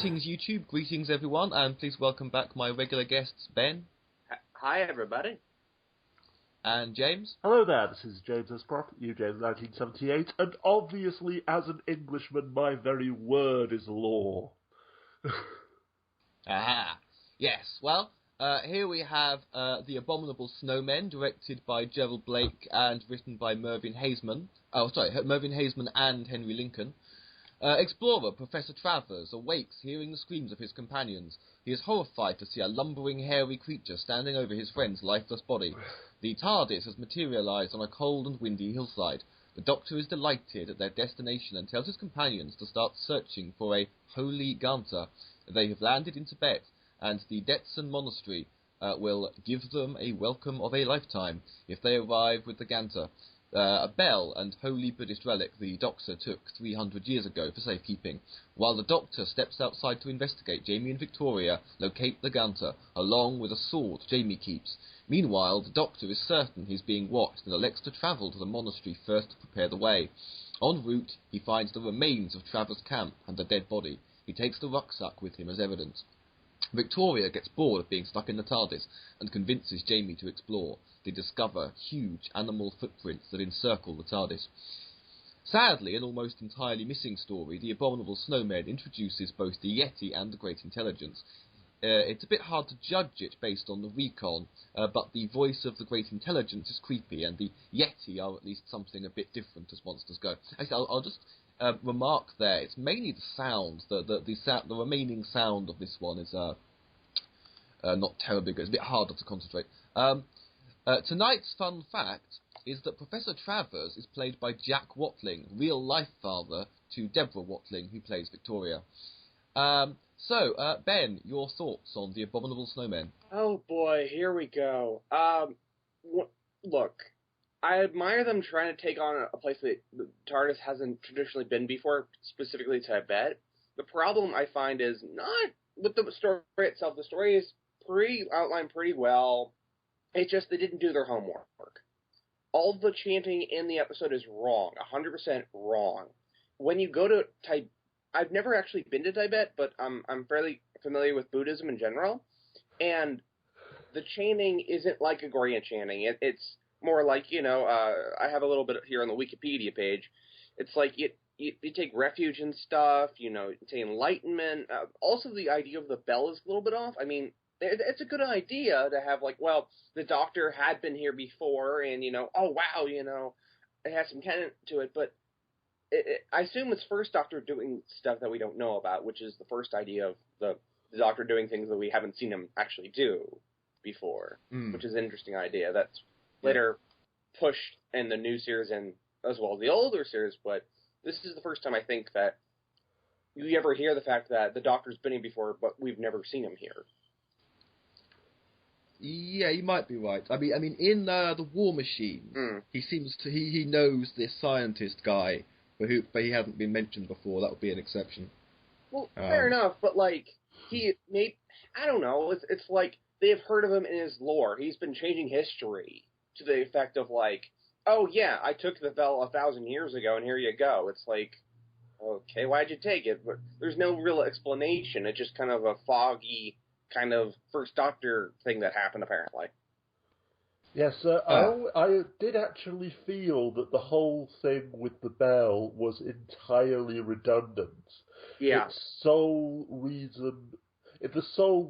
Greetings YouTube, greetings everyone, and please welcome back my regular guests Ben. Hi everybody. And James. Hello there, this is James S. Prop, James 1978, and obviously as an Englishman my very word is law. Aha! Yes, well, here we have The Abominable Snowmen, directed by Gerald Blake and written by Mervyn Haseman. Mervyn Haseman and Henry Lincoln. Explorer Professor Travers awakes hearing the screams of his companions. He is horrified to see a lumbering, hairy creature standing over his friend's lifeless body. The TARDIS has materialized on a cold and windy hillside. The Doctor is delighted at their destination and tells his companions to start searching for a holy Ganta. They have landed in Tibet, and the Detson Monastery will give them a welcome of a lifetime if they arrive with the Ganta. A bell and holy Buddhist relic the Doctor took 300 years ago for safekeeping. While the Doctor steps outside to investigate, Jamie and Victoria locate the Ganta, along with a sword Jamie keeps. Meanwhile, the Doctor is certain he's being watched and elects to travel to the monastery first to prepare the way. En route, he finds the remains of Travers' camp and a dead body. He takes the rucksack with him as evidence. Victoria gets bored of being stuck in the TARDIS and convinces Jamie to explore. They discover huge animal footprints that encircle the TARDIS. Sadly, an almost entirely missing story, The Abominable Snowmen introduces both the Yeti and the Great Intelligence. It's a bit hard to judge it based on the recon, but the voice of the Great Intelligence is creepy, and the Yeti are at least something a bit different as monsters go. Actually, I'll just remark there, it's mainly the sound. The remaining sound of this one is not terribly good. It's a bit harder to concentrate. Tonight's fun fact is that Professor Travers is played by Jack Watling, real-life father to Deborah Watling, who plays Victoria. So, Ben, your thoughts on The Abominable Snowmen? Oh boy, here we go. Look, I admire them trying to take on a place that the TARDIS hasn't traditionally been before, specifically Tibet. The problem I find is not with the story itself. The story is outlined pretty well. It's just they didn't do their homework. All the chanting in the episode is wrong, 100% wrong. When you go to Tibet, I've never actually been to Tibet, but I'm fairly familiar with Buddhism in general, and the chanting isn't like a Gregorian chanting. It's more like, I have a little bit here on the Wikipedia page. It's like you take refuge in stuff, say enlightenment. Also, the idea of the bell is a little bit off. I mean, it's a good idea to have, the Doctor had been here before, and, oh, wow, it has some tenet to it, but I assume it's first Doctor doing stuff that we don't know about, which is the first idea of the Doctor doing things that we haven't seen him actually do before, which is an interesting idea. That's later pushed in the new series and as well as the older series, but this is the first time I think that you ever hear the fact that the Doctor's been here before, but we've never seen him here. Yeah, you might be right. I mean, in the War Machine, he seems to he knows this scientist guy, but he hasn't been mentioned before. That would be an exception. Well, fair enough, but I don't know. It's like they have heard of him in his lore. He's been changing history to the effect of oh yeah, I took the bell 1,000 years ago, and here you go. It's like, okay, why'd you take it? But there's no real explanation. It's just kind of a foggy kind of First Doctor thing that happened, apparently. Yes, I did actually feel that the whole thing with the bell was entirely redundant. Yeah. The sole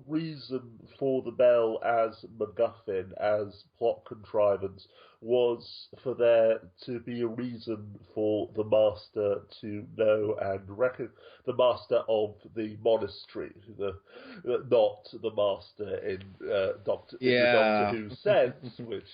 reason for the bell as MacGuffin, as plot contrivance, was for there to be a reason for the Master to know and recognize the Master of the monastery, not the Master in the Doctor Who sense, which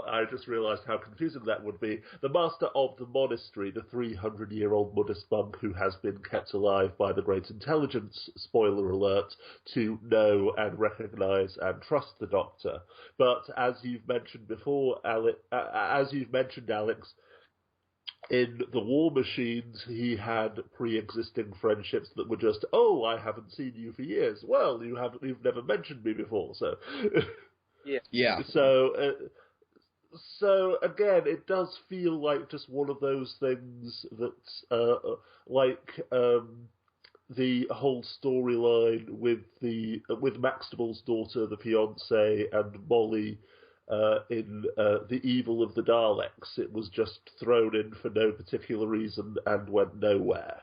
I just realised how confusing that would be. The Master of the monastery, the 300-year-old Buddhist monk who has been kept alive by the Great Intelligence, spoiler alert, to know and recognise and trust the Doctor. But as you've mentioned before, Alex, in the War Machines, he had pre-existing friendships that were just, oh, I haven't seen you for years. Well, you've never mentioned me before, so yeah. So again, it does feel like just one of those things that, the whole storyline with Maxtable's daughter, the fiance, and Molly in The Evil of the Daleks. It was just thrown in for no particular reason and went nowhere.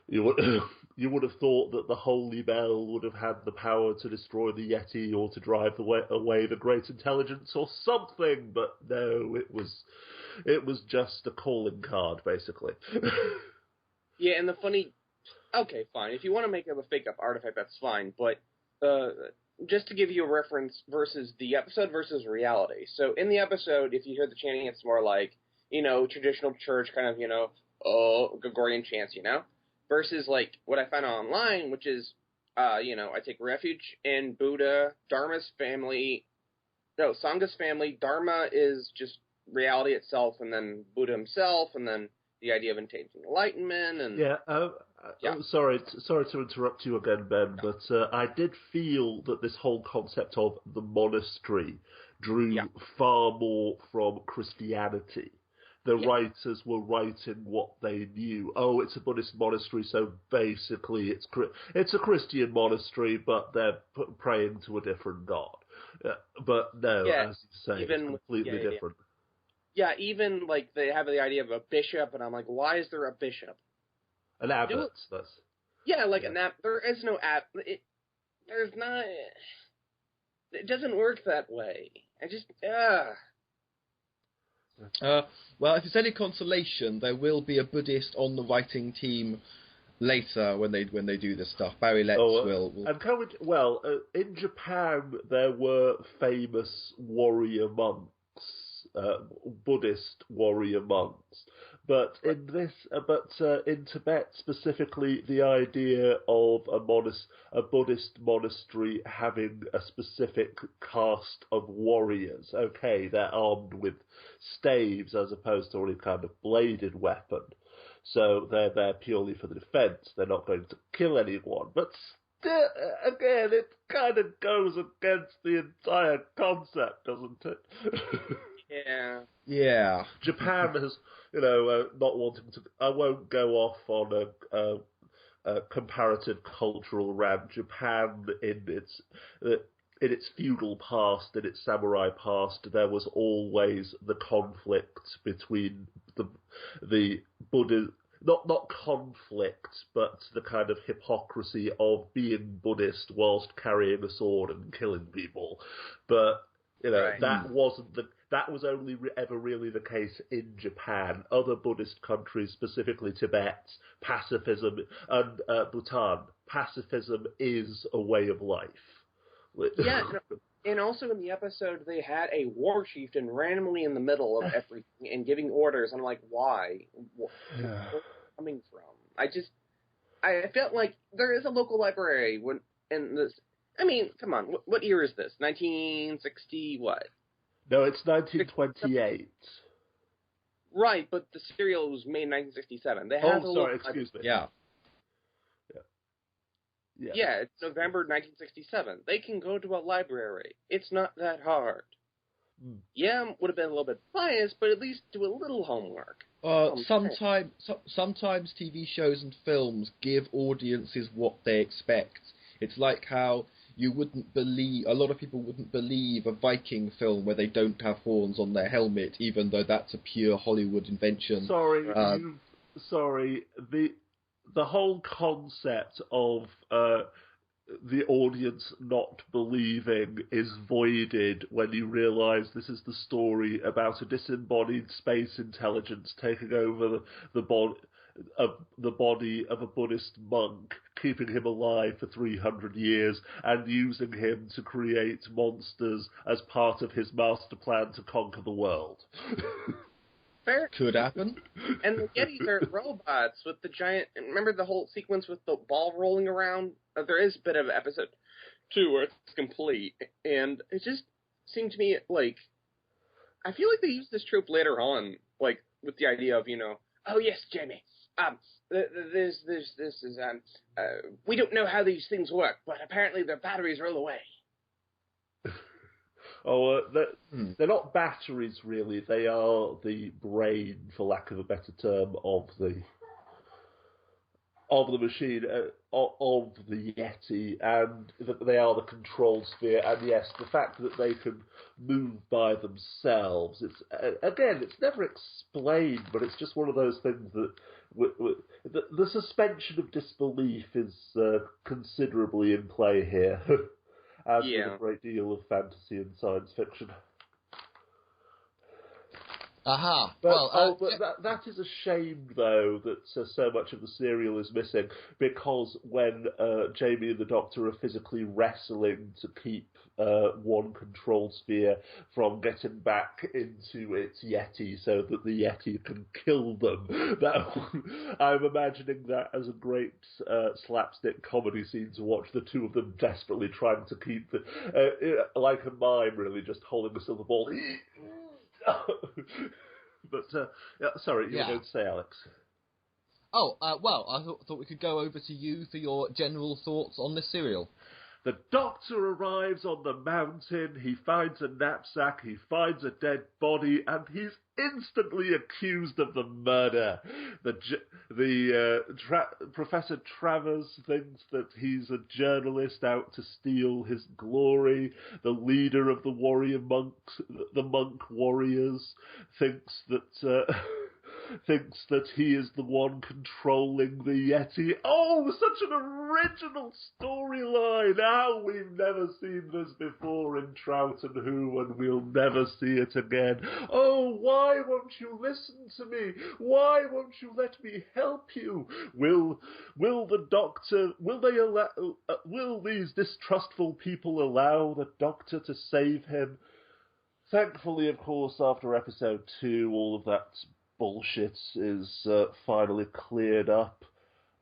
You would, you would have thought that the Holy Bell would have had the power to destroy the Yeti or to drive away the Great Intelligence or something, but no, it was just a calling card, basically. Yeah, and the funny... Okay, fine. If you want to make up a fake-up artifact, that's fine, but just to give you a reference versus the episode versus reality. So in the episode, if you hear the chanting, it's more like, traditional church kind of, Gregorian chants, versus, like, what I found online, which is, I take refuge in Buddha, Dharma's family, Sanga's family. Dharma is just reality itself, and then Buddha himself, and then the idea of attaining enlightenment, and... Yeah, sorry to interrupt you again, Ben, but I did feel that this whole concept of the monastery drew far more from Christianity. The writers were writing what they knew. Oh, it's a Buddhist monastery, so basically it's a Christian monastery, but they're praying to a different god. But no, as you say, it's completely different. Yeah, even, like, they have the idea of a bishop, and I'm like, why is there a bishop? An abbot, Yeah, like an abbot. There is no abbot. There's not... It doesn't work that way. I just... Well, if it's any consolation, there will be a Buddhist on the writing team later when they do this stuff. Barry Letts will... And in Japan, there were famous warrior monks, Buddhist warrior monks. But in Tibet specifically, the idea of a Buddhist monastery having a specific caste of warriors. Okay, they're armed with staves as opposed to any kind of bladed weapon, so they're there purely for the defense. They're not going to kill anyone. But still, again, it kind of goes against the entire concept, doesn't it? Yeah. Japan has, not wanting to... I won't go off on a comparative cultural rant. Japan, in its feudal past, in its samurai past, there was always the conflict between the Buddha... Not conflict, but the kind of hypocrisy of being Buddhist whilst carrying a sword and killing people. But, that was only ever really the case in Japan. Other Buddhist countries, specifically Tibet, pacifism, and Bhutan, pacifism is a way of life. Yeah, and also in the episode, they had a war chieftain randomly in the middle of everything and giving orders. I'm like, why? Where's it coming from? I felt like there is a local library and this. I mean, come on, what year is this? 1960 what? No, it's 1928. Right, but the serial was made in 1967. They had excuse me. Yeah. Yeah, it's November 1967. They can go to a library. It's not that hard. Yeah, would have been a little bit biased, but at least do a little homework. Sometimes TV shows and films give audiences what they expect. It's like how a lot of people wouldn't believe a Viking film where they don't have horns on their helmet, even though that's a pure Hollywood invention. Sorry, the whole concept of the audience not believing is voided when you realise this is the story about a disembodied space intelligence taking over the body of a Buddhist monk, keeping him alive for 300 years and using him to create monsters as part of his master plan to conquer the world. Fair. Could happen. And the Yetis are robots with the giant... Remember the whole sequence with the ball rolling around? There is a bit of episode 2 where it's complete, and it just seemed to me like... I feel like they used this trope later on, like, with the idea of, oh yes, Jamie, this is, we don't know how these things work, but apparently their batteries roll away. They're not batteries, really. They are the brain, for lack of a better term, of of the machine, of the Yeti, and that they are the controlled sphere. And yes, the fact that they can move by themselves, it's never explained, but it's just one of those things that the suspension of disbelief is considerably in play here, as with a great deal of fantasy and science fiction. Aha. But, that is a shame, though, that so much of the serial is missing, because when Jamie and the Doctor are physically wrestling to keep one control sphere from getting back into its Yeti so that the Yeti can kill them, I'm imagining that as a great slapstick comedy scene to watch the two of them desperately trying to keep, like a mime, really, just holding the silver ball. But sorry, you were going to say, Alex. Oh, well, I thought we could go over to you for your general thoughts on this serial. The Doctor arrives on the mountain, he finds a knapsack, he finds a dead body, and he's instantly accused of the murder. Professor Travers thinks that he's a journalist out to steal his glory. The leader of the warrior monks, the monk warriors, thinks that he is the one controlling the Yeti. Oh, such an original storyline! How we've never seen this before in Troughton Who, and we'll never see it again. Oh, why won't you listen to me? Why won't you let me help you? Will the Doctor? Will these distrustful people allow the Doctor to save him? Thankfully, of course, after episode 2, all of that bullshit is finally cleared up.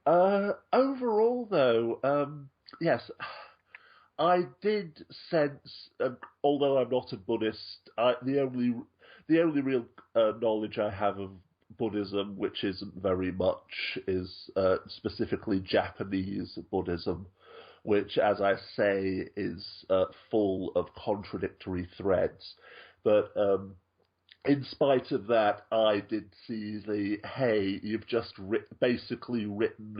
Overall, though, yes, I did sense, although I'm not a Buddhist, the only real knowledge I have of Buddhism, which isn't very much, is specifically Japanese Buddhism, which, as I say, is full of contradictory threads. But in spite of that, I did see you've just basically written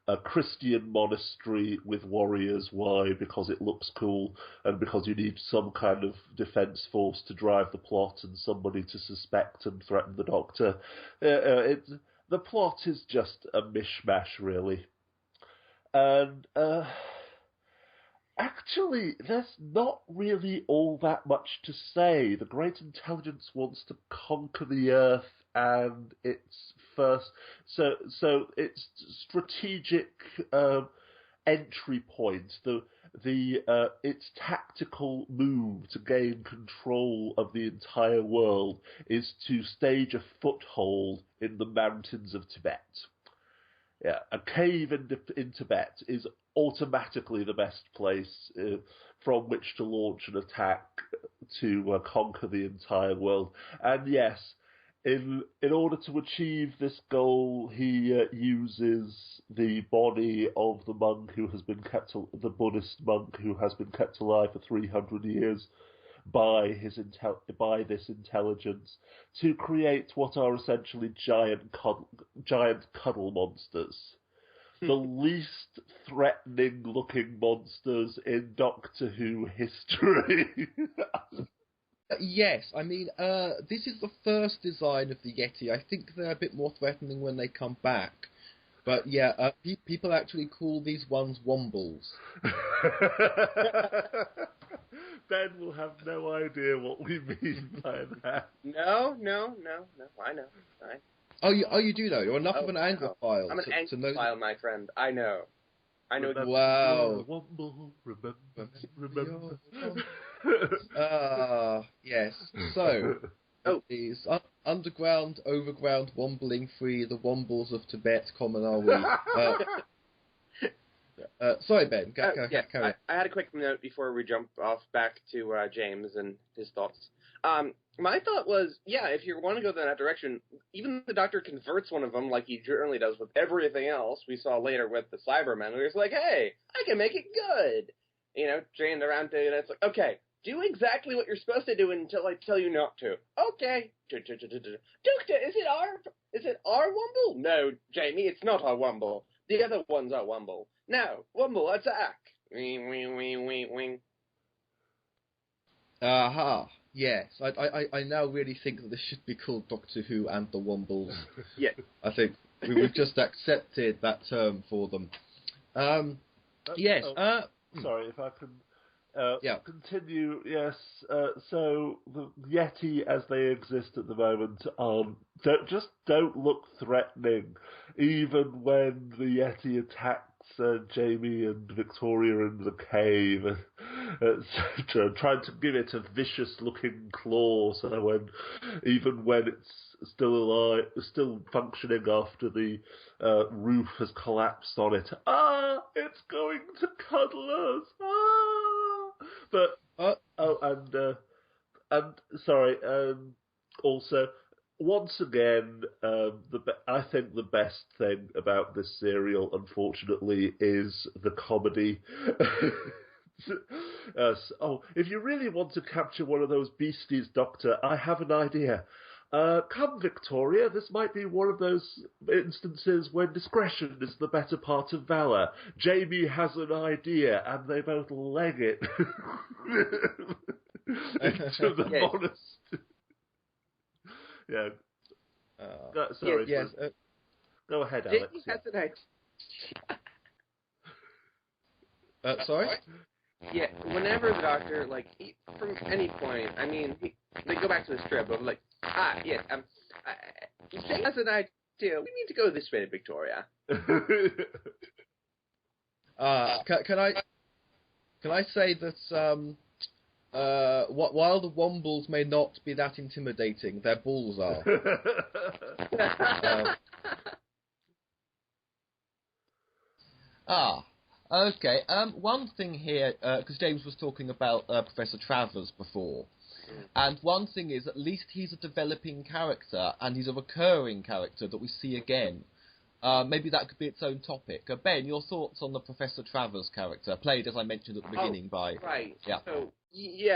a Christian monastery with warriors. Why? Because it looks cool, and because you need some kind of defence force to drive the plot and somebody to suspect and threaten the Doctor. The plot is just a mishmash, really. And actually, there's not really all that much to say. The Great Intelligence wants to conquer the Earth, and its its strategic entry point, its tactical move to gain control of the entire world, is to stage a foothold in the mountains of Tibet. Yeah, a cave in Tibet is automatically the best place from which to launch an attack to conquer the entire world. And yes, in order to achieve this goal, he uses the body of the monk who has been the Buddhist monk who has been kept alive for 300 years by this intelligence to create what are essentially giant cuddle monsters. The least threatening looking monsters in Doctor Who history. Yes, I mean, this is the first design of the Yeti. I think they're a bit more threatening when they come back. But yeah, people actually call these ones Wombles. Ben will have no idea what we mean by that. No, I know. You do know. You're enough of an Anglophile. I'm an Anglophile, my friend. I know. Wow. Remember. Yes. So, these underground, overground, wombling free, the wombles of Tibet, common are we. Sorry, Ben. Carry on. I had a quick note before we jump off back to James and his thoughts. My thought was, if you want to go in that direction, even the Doctor converts one of them like he generally does with everything else we saw later with the Cybermen, where he's like, hey, I can make it good. Trained around to it. It's like, okay, do exactly what you're supposed to do until I tell you not to. Okay. Doctor, is it our Wumble? No, Jamie, it's not our Wumble. The other ones are Wumble. Now, Wumble, attack! Wing, wing, wing, wing, wing. Aha. Yes, I now really think that this should be called Doctor Who and the Wumbles. Yeah. I think we've just accepted that term for them. Yes. Sorry, if I can Yeah. continue. Yes. So the Yeti, as they exist at the moment, don't look threatening, even when the Yeti attacks Jamie and Victoria in the cave, etc. Trying to give it a vicious-looking claw, so even when it's still alive, still functioning after the roof has collapsed on it. It's going to cuddle us. But sorry. Also, once again, I think the best thing about this serial, unfortunately, is the comedy. If you really want to capture one of those beasties, Doctor, I have an idea. Come, Victoria, this might be one of those instances when discretion is the better part of valour. Jamie has an idea, and they both leg it into the monastery. Yeah. Sorry. Yes. Go ahead, Alex. Jamie has an idea. Sorry? Yeah, whenever the Doctor, from any point, they go back to the strip of Jamie has an idea. We need to go this way, Victoria. Can I say that while the Wombles may not be that intimidating, their balls are. Okay. One thing here, because James was talking about Professor Travers before, and one thing is, at least he's a developing character, and he's a recurring character that we see again. Maybe that could be its own topic. Ben, your thoughts on the Professor Travers character, played, as I mentioned at the beginning, by... Right. Yeah. So,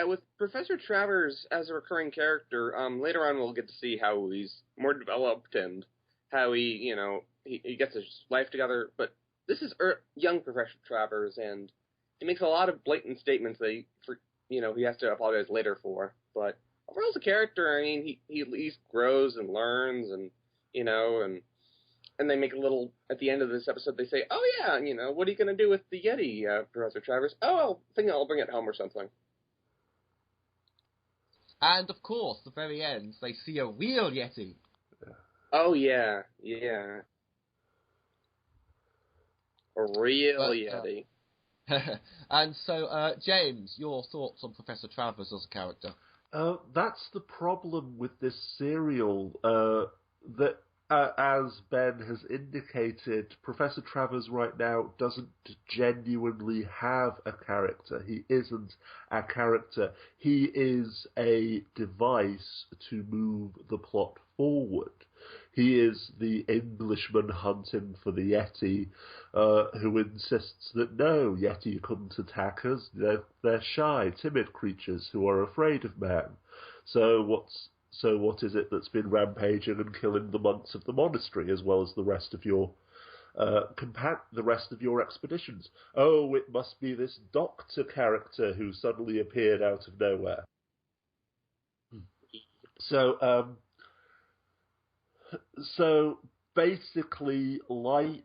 with Professor Travers as a recurring character, later on we'll get to see how he's more developed and how he gets his life together, but this is young Professor Travers, and he makes a lot of blatant statements that he has to apologize later for. But overall, as a character, he at least grows and learns, and and they make a little at the end of this episode. They say, "Oh yeah, what are you going to do with the Yeti, Professor Travers?" "Oh, I think I'll bring it home or something." And of course, the very end, they see a real Yeti. Oh yeah. A real Yeti. And so, James, your thoughts on Professor Travers as a character? That's the problem with this serial, that, as Ben has indicated, Professor Travers right now doesn't genuinely have a character. He isn't a character. He is a device to move the plot forward. He is the Englishman hunting for the Yeti, who insists that no, Yeti couldn't attack us. They're shy, timid creatures who are afraid of man. So what is it that's been rampaging and killing the monks of the monastery, as well as the rest of your expeditions? Oh, it must be this Doctor character who suddenly appeared out of nowhere. So basically, like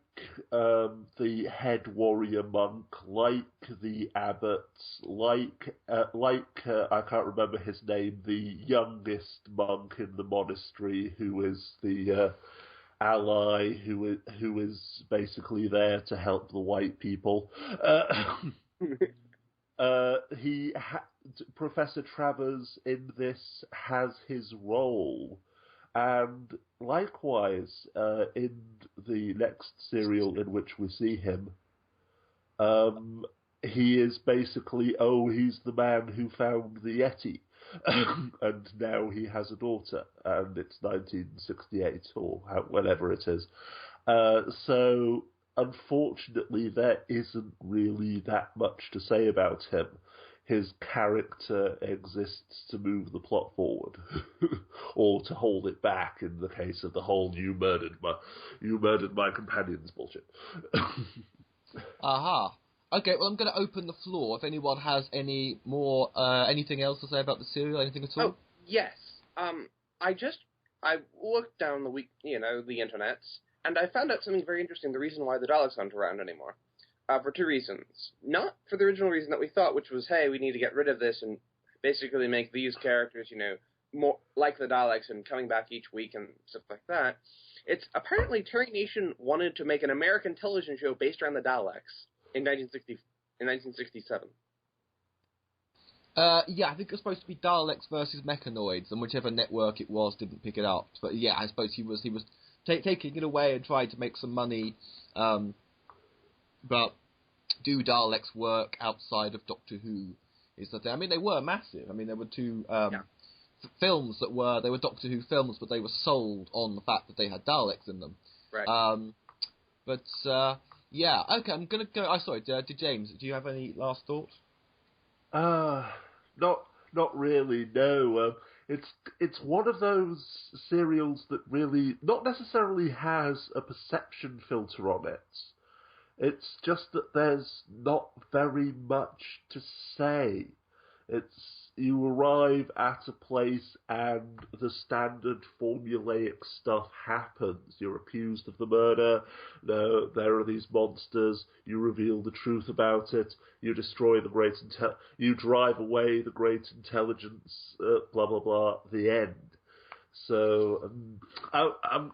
the head warrior monk, like the abbot, like I can't remember his name, the youngest monk in the monastery, who is the ally, who is basically there to help the white people. Professor Travers in this has his role. And likewise, in the next serial in which we see him, he is basically, he's the man who found the Yeti. And now he has a daughter, and it's 1968, or whenever it is. So, unfortunately, there isn't really that much to say about him. his character exists to move the plot forward, or to hold it back in the case of the whole "you murdered my companions" bullshit. Aha. Okay, well, I'm going to open the floor. If anyone has anything else to say about the serial, anything at all? Oh, yes. I looked down the internets, and I found out something very interesting, the reason why the Daleks aren't around anymore. For two reasons. Not for the original reason that we thought, which was, hey, we need to get rid of this and basically make these characters, more like the Daleks and coming back each week and stuff like that. It's apparently Terry Nation wanted to make an American television show based around the Daleks in 1967. Yeah, I think it was supposed to be Daleks versus Mechanoids, and whichever network it was didn't pick it up. But yeah, I suppose he was taking it away and trying to make some money, but do Daleks work outside of Doctor Who is the thing. I mean, they were massive. I mean, there were two films they were Doctor Who films, but they were sold on the fact that they had Daleks in them. Right. Yeah, okay, I'm going to go... sorry, to James, do you have any last thoughts? Not really, no. It's one of those serials that really not necessarily has a perception filter on it. It's just that there's not very much to say. You arrive at a place and the standard formulaic stuff happens. You're accused of the murder. There are these monsters. You reveal the truth about it. You destroy you drive away the great intelligence. Blah blah blah. The end. So I'm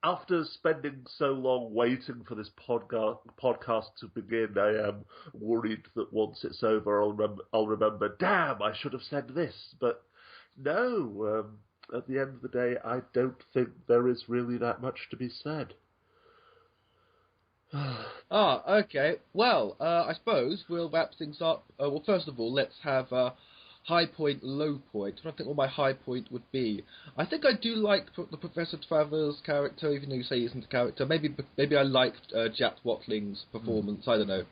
after spending so long waiting for this podcast to begin, I am worried that once it's over, I'll remember, damn, I should have said this. But no, at the end of the day, I don't think there is really that much to be said. Okay. Well, I suppose we'll wrap things up. Well, first of all, let's have high point, low point. I think what my high point would be. I think I do like the Professor Travers character, even though you say he isn't a character. Maybe I liked Jack Watling's performance. I don't know.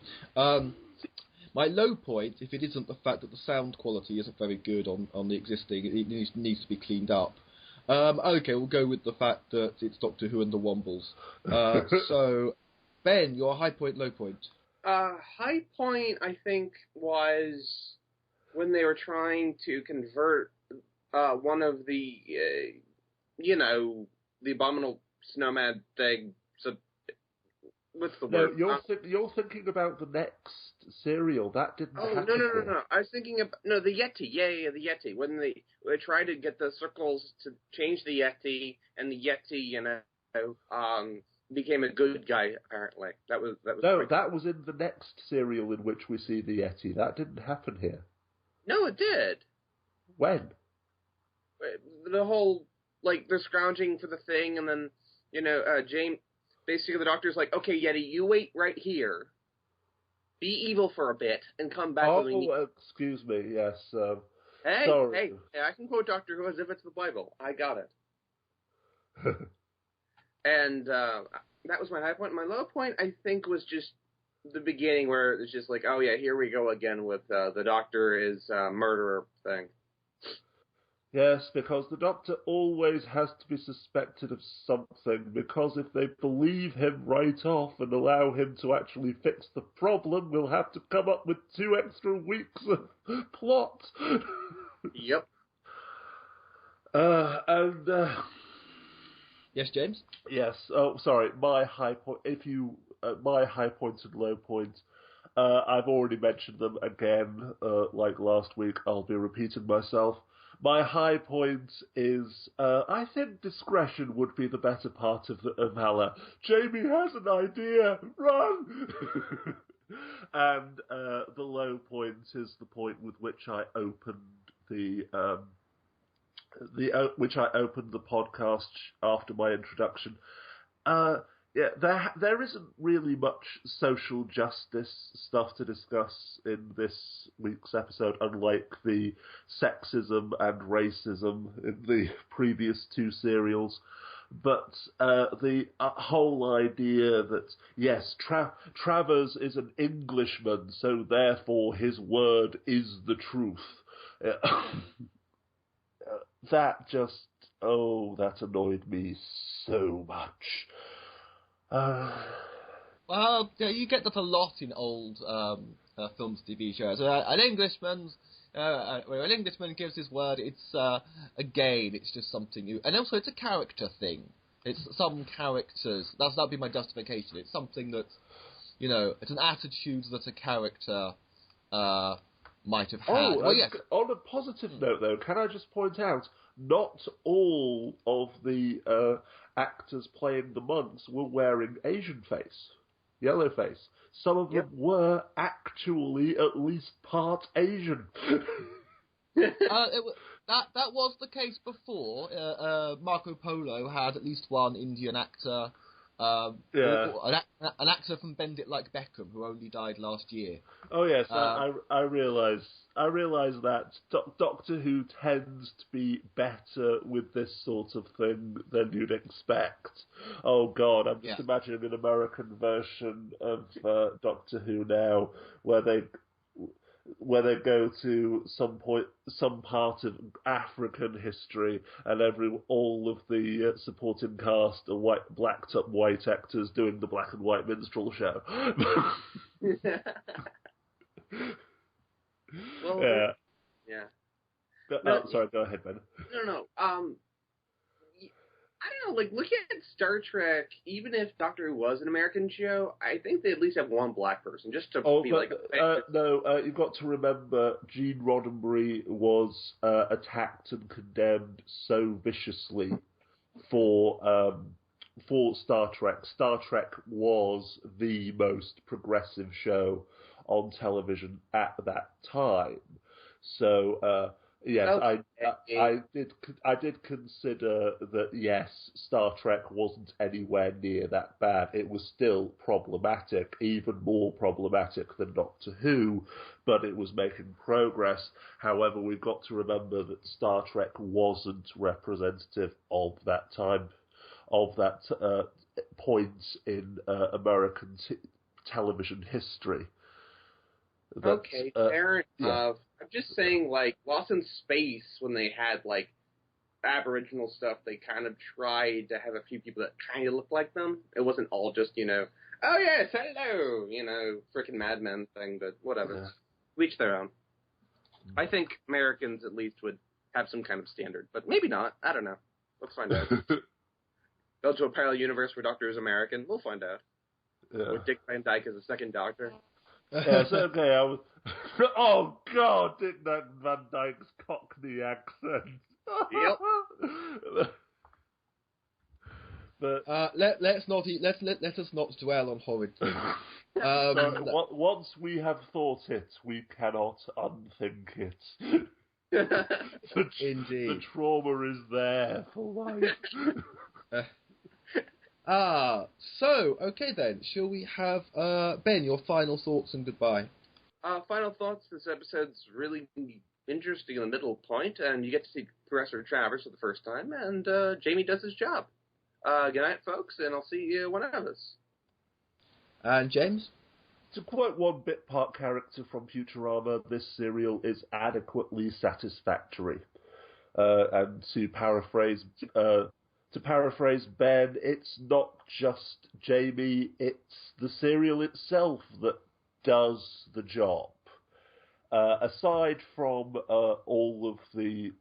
My low point, if it isn't the fact that the sound quality isn't very good on the existing, it needs to be cleaned up. Okay, we'll go with the fact that it's Doctor Who and the Wombles. So, Ben, your high point, low point. High point, I think, was when they were trying to convert one of the, the Abominable Snowman thing. So, what's the word? You're thinking about the next serial. That didn't happen. No. I was thinking of the Yeti. Yeah, the Yeti. When they tried to get the circles to change the Yeti, and the Yeti, became a good guy. Apparently, that was. No, that was in the next serial in which we see the Yeti. That didn't happen here. No, it did. When? The whole, they're scrounging for the thing, and then, James, basically the Doctor's like, okay, Yeti, you wait right here. Be evil for a bit, and come back. Excuse me, yes. Hey, I can quote Doctor Who as if it's the Bible. I got it. And that was my high point. My low point, I think, was just the beginning where it's just like, oh yeah, here we go again with the Doctor is murderer thing. Yes, because the Doctor always has to be suspected of something, because if they believe him right off and allow him to actually fix the problem, we'll have to come up with 2 extra weeks of plot. Yep. Yes, James? Yes. Oh, sorry. My high point. My high points and low points, I've already mentioned them again, like last week. I'll be repeating myself. My high point is, I think discretion would be the better part of valor. Jamie has an idea. Run! And the low point is the point with which I opened the podcast after my introduction. There isn't really much social justice stuff to discuss in this week's episode, unlike the sexism and racism in the previous 2 serials. but the whole idea that, yes, Travers is an Englishman, so therefore his word is the truth. That just, that annoyed me so much. Well, yeah, you get that a lot in old films, TV shows. An Englishman gives his word. It's again, it's just something new, and also it's a character thing. It's some characters. That'd be my justification. It's something that, it's an attitude that a character might have had. Well, yes. On a positive note, though, can I just point out, not all of the actors playing the monks were wearing Asian face, yellow face. Some of them were actually at least part Asian. That was the case before. Marco Polo had at least one Indian actor. An actor from Bend It Like Beckham, who only died last year. Oh yes, I realise that Doctor Who tends to be better with this sort of thing than you'd expect. Oh God, I'm just imagining an American version of Doctor Who now, where they go to some part of African history, and all of the supporting cast are blacked up white actors doing the black and white minstrel show. Well, yeah. Sorry, go ahead, Ben. No. I don't know, like, looking at Star Trek, even if Doctor Who was an American show, I think they at least have one black person, just to be like... you've got to remember, Gene Roddenberry was attacked and condemned so viciously for Star Trek. Star Trek was the most progressive show on television at that time. So... yes, I did consider that, yes, Star Trek wasn't anywhere near that bad. It was still problematic, even more problematic than Doctor Who, but it was making progress. However, we've got to remember that Star Trek wasn't representative of that time, of that point in American television history. Okay, fair enough. I'm just saying, like, Lost in Space, when they had, like, Aboriginal stuff, they kind of tried to have a few people that kind of looked like them. It wasn't all just, oh yes, hello, frickin' Mad Men thing, but whatever. Yeah. Each their own. I think Americans, at least, would have some kind of standard, but maybe not. I don't know. Let's find out. Go to a parallel universe where Doctor is American. We'll find out. Yeah. With Dick Van Dyke as a second Doctor. Yes, okay, oh God, Dick Van Dyke's Cockney accent. Yep. But let us not dwell on horrid things. Once we have thought it, we cannot unthink it. Indeed, the trauma is there for life. So, okay then, shall we have, Ben, your final thoughts and goodbye? Final thoughts, this episode's really interesting in the middle point, and you get to see Professor Travers for the first time, and Jamie does his job. Good night, folks, and I'll see you one of us. And James? To quote one bit part character from Futurama, this serial is adequately satisfactory. And to paraphrase Ben, it's not just Jamie, it's the serial itself that does the job. Aside from all of the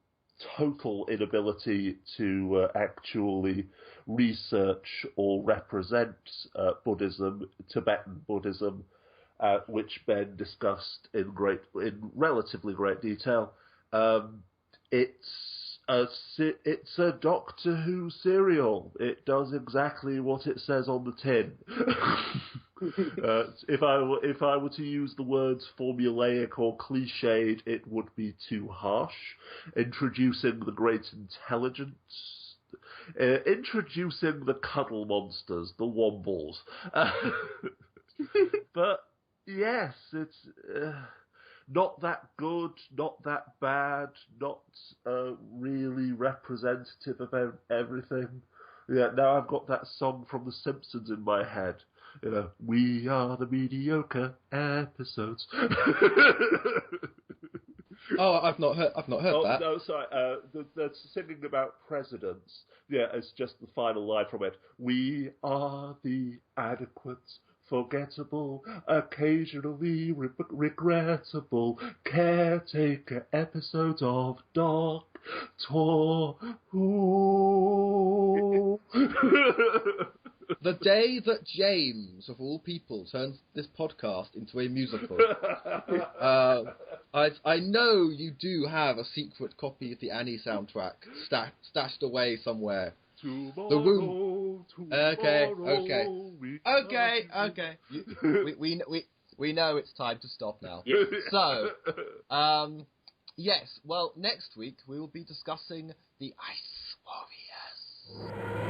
total inability to actually research or represent Buddhism, Tibetan Buddhism, which Ben discussed in relatively great detail, it's a Doctor Who serial. It does exactly what it says on the tin. If I were to use the words formulaic or cliched, it would be too harsh. Introducing the great intelligence, introducing the cuddle monsters, the wombles. But yes, it's not that good, not that bad, not really representative of everything. Yeah, now I've got that song from The Simpsons in my head. You know, we are the mediocre episodes. Oh, I've not heard that. No, sorry. They're singing about presidents. Yeah, it's just the final line from it. We are the adequate, forgettable, occasionally regrettable caretaker episodes of Doctor Who. The day that James, of all people, turns this podcast into a musical. I know you do have a secret copy of the Annie soundtrack stashed away somewhere. Tomorrow, The room. Okay. We know it's time to stop now. Yeah. So, yes. Well, next week we will be discussing the Ice Warriors.